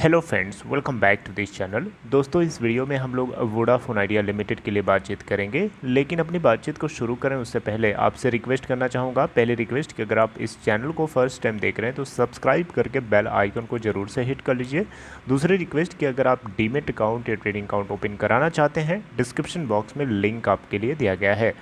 Hello friends, welcome back to this channel. दोस्तों, इस video में हम लोग वोडाफोन आइडिया लिमिटेड के लिए बातचीत करेंगे। लेकिन अपनी बातचीत को शुरू करें उससे पहले आपसे रिक्वेस्ट करना चाहूँगा। पहले रिक्वेस्ट कि अगर आप इस चैनल को फर्स्ट टाइम देख रहे हैं तो सब्सक्राइब करके बेल आइकन को ज़रूर से हिट कर लीजिए। दूसरी रिक्वेस्ट कि अगर आप डीमेट अकाउंट या ट्रेडिंग अकाउंट ओपन कराना चाहते हैं, डिस्क्रिप्शन बॉक्स में लिंक आपके लिए दिया गया है।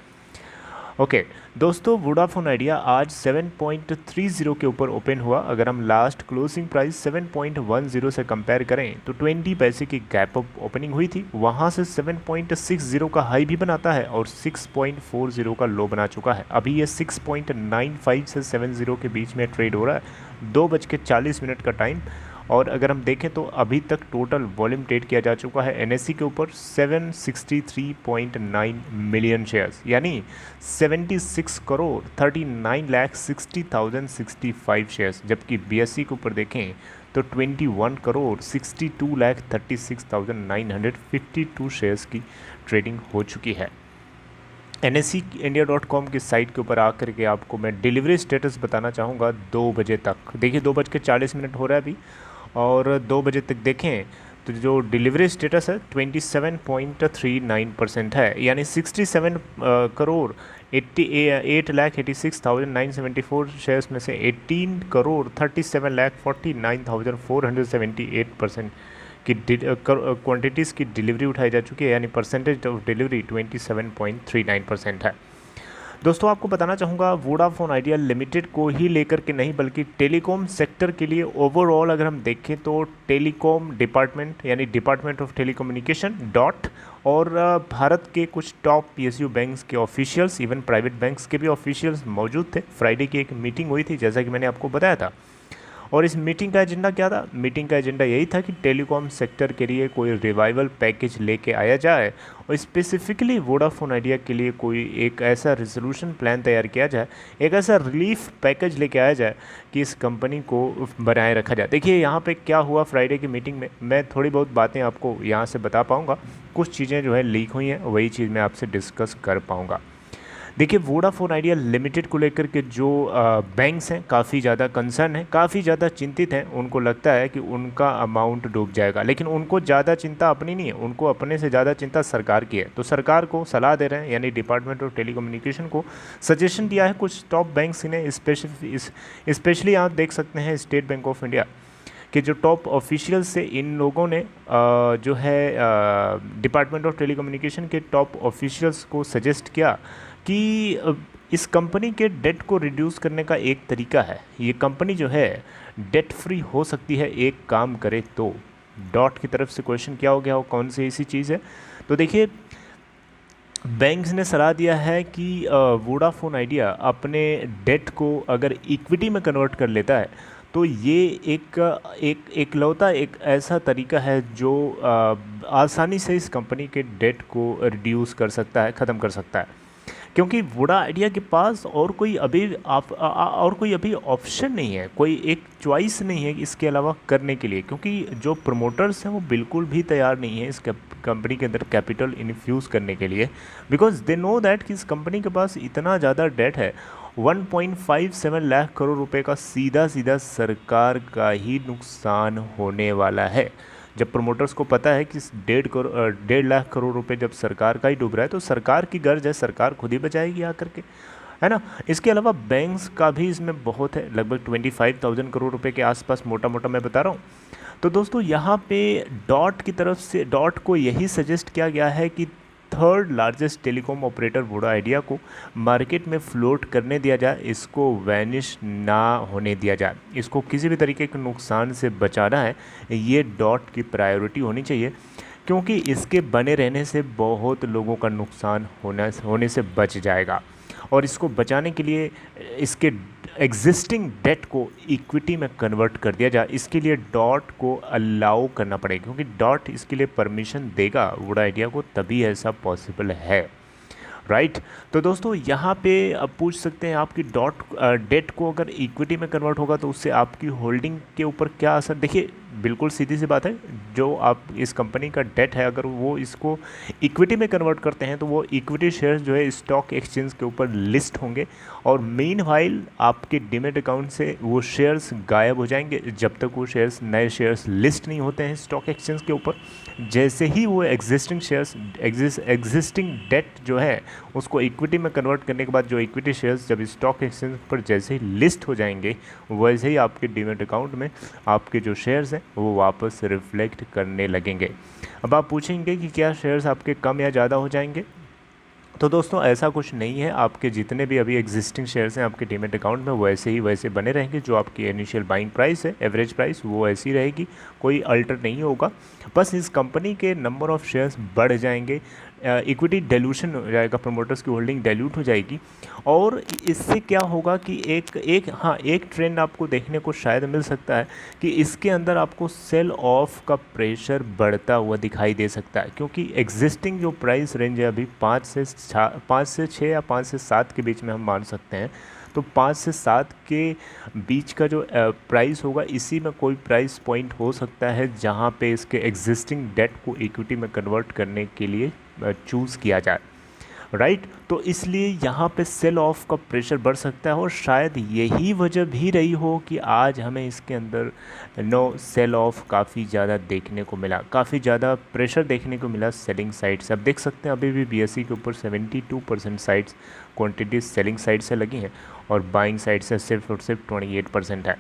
ओके दोस्तों, वोडाफोन आइडिया आज 7.30 के ऊपर ओपन हुआ। अगर हम लास्ट क्लोजिंग प्राइस 7.10 से कंपेयर करें तो 20 पैसे की गैप अप ओपनिंग हुई थी। वहां से 7.60 का हाई भी बनाता है और 6.40 का लो बना चुका है। अभी ये 6.95 से 70 के बीच में ट्रेड हो रहा है। 2:40 का टाइम। और अगर हम देखें तो अभी तक टोटल वॉल्यूम ट्रेड किया जा चुका है एनएससी के ऊपर 763.9 मिलियन शेयर्स, यानी 76 करोड़ 39,60,065 शेयर्स। जबकि बीएससी के ऊपर देखें तो 21 करोड़ 62,36,952 शेयर्स की ट्रेडिंग हो चुकी है। NSE India.com की साइट के ऊपर आकर के आपको मैं डिलीवरी स्टेटस बताना चाहूँगा 2 बजे तक। देखिए 2:40 हो रहा है अभी, और 2 बजे तक देखें तो जो डिलीवरी स्टेटस है 27.39% है, यानी 67 करोड़ 8,86,974 शेयर्स में से 18 करोड़ 37,49,478% की क्वांटिटीज़ की डिलीवरी उठाई जा चुकी है, यानी परसेंटेज ऑफ डिलीवरी 27.39% है। दोस्तों, आपको बताना चाहूँगा वोडाफोन आइडिया लिमिटेड को ही लेकर के नहीं बल्कि टेलीकॉम सेक्टर के लिए ओवरऑल अगर हम देखें तो टेलीकॉम डिपार्टमेंट यानी डिपार्टमेंट ऑफ टेलीकम्युनिकेशन डॉट और भारत के कुछ टॉप पीएसयू बैंक्स के ऑफिशियल्स, इवन प्राइवेट बैंक्स के भी ऑफिशियल्स मौजूद थे। फ्राइडे की एक मीटिंग हुई थी जैसा कि मैंने आपको बताया था। और इस मीटिंग का एजेंडा क्या था? मीटिंग का एजेंडा यही था कि टेलीकॉम सेक्टर के लिए कोई रिवाइवल पैकेज लेके आया जाए और स्पेसिफिकली वोडाफोन आइडिया के लिए कोई एक ऐसा रिजोल्यूशन प्लान तैयार किया जाए, एक ऐसा रिलीफ पैकेज लेके आया जाए कि इस कंपनी को बनाए रखा जाए। देखिए यहाँ पे क्या हुआ फ्राइडे की मीटिंग में, मैं थोड़ी बहुत बातें आपको यहाँ से बता पाऊँगा। कुछ चीज़ें जो है लीक हुई हैं, वही चीज़ मैं आपसे डिस्कस कर पाऊँगा। देखिए वोडाफोन आइडिया लिमिटेड को लेकर के जो बैंक्स हैं काफ़ी ज़्यादा कंसर्न हैं, काफ़ी ज़्यादा चिंतित हैं। उनको लगता है कि उनका अमाउंट डूब जाएगा, लेकिन उनको ज़्यादा चिंता अपनी नहीं है, उनको अपने से ज़्यादा चिंता सरकार की है। तो सरकार को सलाह दे रहे हैं, यानी डिपार्टमेंट ऑफ टेलीकम्युनिकेशन को सजेशन दिया है कुछ टॉप बैंक्स ने। स्पेशली आप देख सकते हैं स्टेट बैंक ऑफ इंडिया कि जो टॉप ऑफिशियल से इन लोगों ने जो है डिपार्टमेंट ऑफ टेलीकम्युनिकेशन के टॉप ऑफिशियल्स को सजेस्ट किया कि इस कंपनी के डेट को रिड्यूस करने का एक तरीका है, ये कंपनी जो है डेट फ्री हो सकती है एक काम करे तो। डॉट की तरफ से क्वेश्चन क्या हो गया हो, कौन सी ऐसी चीज़ है? तो देखिए बैंक्स ने सलाह दिया है कि वोडाफोन आइडिया अपने डेट को अगर इक्विटी में कन्वर्ट कर लेता है तो ये एकलौता एक ऐसा तरीका है जो आसानी से इस कंपनी के डेट को रिड्यूस कर सकता है, ख़त्म कर सकता है। क्योंकि वोडा आइडिया के पास और कोई अभी ऑप्शन नहीं है, कोई एक चॉइस नहीं है इसके अलावा करने के लिए। क्योंकि जो प्रमोटर्स हैं वो बिल्कुल भी तैयार नहीं है इस कंपनी के अंदर कैपिटल इन्फ्यूज़ करने के लिए, बिकॉज दे नो दैट कि इस कंपनी के पास इतना ज़्यादा डेट है। 1.57 लाख करोड़ रुपए का सीधा सीधा सरकार का ही नुकसान होने वाला है। जब प्रमोटर्स को पता है कि 1.5 लाख करोड़ रुपए जब सरकार का ही डूब रहा है तो सरकार की गर्ज है, सरकार खुद ही बचाएगी आकर के, है ना। इसके अलावा बैंक्स का भी इसमें बहुत है, लगभग 25,000 करोड़ रुपए के आसपास मोटा मोटा मैं बता रहा हूँ। तो दोस्तों यहाँ पे डॉट की तरफ से डॉट को यही सजेस्ट किया गया है कि third largest telecom operator Voda idea को मार्केट में फ्लोट करने दिया जाए, इसको वैनिश ना होने दिया जाए, इसको किसी भी तरीके के नुकसान से बचाना है। ये डॉट की प्रायोरिटी होनी चाहिए, क्योंकि इसके बने रहने से बहुत लोगों का नुकसान होने से बच जाएगा। और इसको बचाने के लिए इसके एग्जिस्टिंग डेट को इक्विटी में कन्वर्ट कर दिया जाए, इसके लिए डॉट को अलाउ करना पड़ेगा, क्योंकि डॉट इसके लिए परमिशन देगा वोडा आइडिया को, तभी ऐसा पॉसिबल है, राइट। तो दोस्तों यहाँ पे अब पूछ सकते हैं आपकी डेट को अगर इक्विटी में कन्वर्ट होगा तो उससे आपकी होल्डिंग के ऊपर क्या असर? देखिए बिल्कुल सीधी सी बात है, जो आप इस कंपनी का डेट है अगर वो इसको इक्विटी में कन्वर्ट करते हैं तो वो इक्विटी शेयर्स जो है स्टॉक एक्सचेंज के ऊपर लिस्ट होंगे और मीनवाइल आपके डीमैट अकाउंट से वो शेयर्स गायब हो जाएंगे जब तक वो शेयर्स नए शेयर्स लिस्ट नहीं होते हैं स्टॉक एक्सचेंज के ऊपर। जैसे ही वो एग्जिस्टिंग शेयर्स एग्जिस्टिंग डेट जो है उसको इक्विटी में कन्वर्ट करने के बाद जो इक्विटी शेयर्स जब स्टॉक एक्सचेंज पर जैसे ही लिस्ट हो जाएंगे वैसे ही आपके डीमैट अकाउंट में आपके जो शेयर्स हैं वो वापस रिफ्लेक्ट करने लगेंगे। अब आप पूछेंगे कि क्या शेयर्स आपके कम या ज़्यादा हो जाएंगे, तो दोस्तों ऐसा कुछ नहीं है। आपके जितने भी अभी एग्जिस्टिंग शेयर्स हैं आपके डीमैट अकाउंट में वैसे ही वैसे बने रहेंगे। जो आपकी इनिशियल बाइंग प्राइस है, एवरेज प्राइस, वो ऐसी रहेगी, कोई अल्टर नहीं होगा। बस इस कंपनी के नंबर ऑफ़ शेयर्स बढ़ जाएंगे, इक्विटी डाइल्यूशन हो जाएगा, प्रमोटर्स की होल्डिंग डाइल्यूट हो जाएगी। और इससे क्या होगा कि एक ट्रेंड आपको देखने को शायद मिल सकता है कि इसके अंदर आपको सेल ऑफ का प्रेशर बढ़ता हुआ दिखाई दे सकता है, क्योंकि एग्जिस्टिंग जो प्राइस रेंज है अभी 5 से 6 या 5 से 7 के बीच में हम मान सकते हैं। तो 5 से 7 के बीच का जो प्राइस होगा इसी में कोई प्राइस पॉइंट हो सकता है जहां पे इसके एग्जिस्टिंग डेट को इक्विटी में कन्वर्ट करने के लिए चूज़ किया जाए, राइट। तो इसलिए यहाँ पे सेल ऑफ का प्रेशर बढ़ सकता है और शायद यही वजह भी रही हो कि आज हमें इसके अंदर सेल ऑफ काफ़ी ज़्यादा देखने को मिला, काफ़ी ज़्यादा प्रेशर देखने को मिला सेलिंग साइड से। अब देख सकते हैं अभी भी BSE के ऊपर 72% साइड्स क्वांटिटीज सेलिंग साइड से लगी हैं और बाइंग साइड से सिर्फ और सिर्फ 28% है।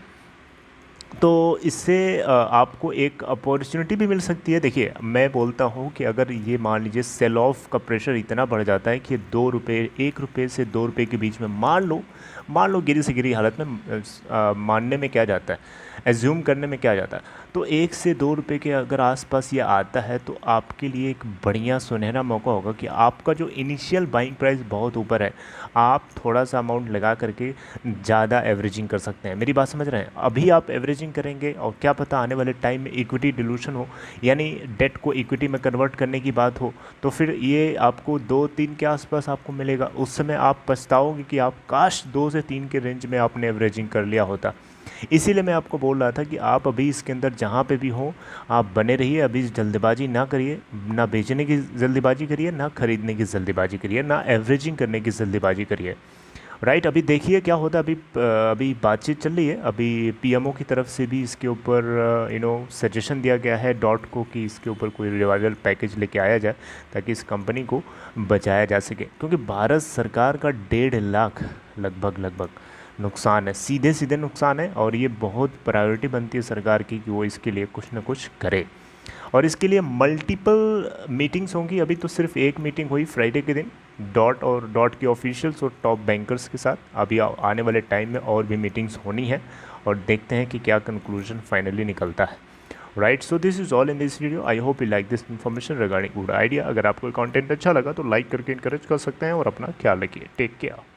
तो इससे आपको एक अपॉर्चुनिटी भी मिल सकती है। देखिए मैं बोलता हूँ कि अगर ये मान लीजिए सेल ऑफ का प्रेशर इतना बढ़ जाता है कि 2 रुपये, 1 रुपये से 2 रुपये के बीच में मान लो गिरी से गिरी हालत में मानने में क्या जाता है, एज्यूम करने में क्या जाता है, तो 1 से 2 रुपये के अगर आसपास ये आता है तो आपके लिए एक बढ़िया सुनहरा मौका होगा कि आपका जो इनिशियल बाइंग प्राइस बहुत ऊपर है आप थोड़ा सा अमाउंट लगा करके ज़्यादा एवरेजिंग कर सकते हैं। मेरी बात समझ रहे हैं? अभी आप एवरेजिंग करेंगे और क्या पता आने वाले टाइम में इक्विटी डिल्यूशन हो, यानी डेट को इक्विटी में कन्वर्ट करने की बात हो, तो फिर ये आपको 2-3 के आसपास आपको मिलेगा। उस समय आप पछताओगे कि आप काश 2 से 3 के रेंज में आपने एवरेजिंग कर लिया होता। इसीलिए मैं आपको बोल रहा था कि आप अभी इसके अंदर जहाँ पे भी हो आप बने रहिए, अभी जल्दबाजी ना करिए, ना बेचने की जल्दबाजी करिए, ना खरीदने की जल्दबाजी करिए, ना एवरेजिंग करने की जल्दबाजी करिए, राइट। अभी देखिए क्या होता है। अभी बातचीत चल रही है, अभी PMO की तरफ से भी इसके ऊपर सजेशन दिया गया है डॉट को कि इसके ऊपर कोई रिवाइवल पैकेज लेके आया जाए ताकि इस कंपनी को बचाया जा सके, क्योंकि भारत सरकार का 1.5 लाख लगभग नुकसान है, सीधे सीधे नुकसान है। और ये बहुत प्रायोरिटी बनती है सरकार की कि वो इसके लिए कुछ ना कुछ करे, और इसके लिए मल्टीपल मीटिंग्स होंगी। अभी तो सिर्फ एक मीटिंग हुई फ्राइडे के दिन डॉट के ऑफिशियल्स और टॉप बैंकर्स के साथ। अभी आने वाले टाइम में और भी मीटिंग्स होनी है और देखते हैं कि क्या कंक्लूजन फाइनली निकलता है, right. So this is all in this video. I hope you like this information regarding good idea. अगर आपको कंटेंट अच्छा लगा तो लाइक करके इनकरेज कर सकते हैं और अपना ख्याल रखिए। Take care.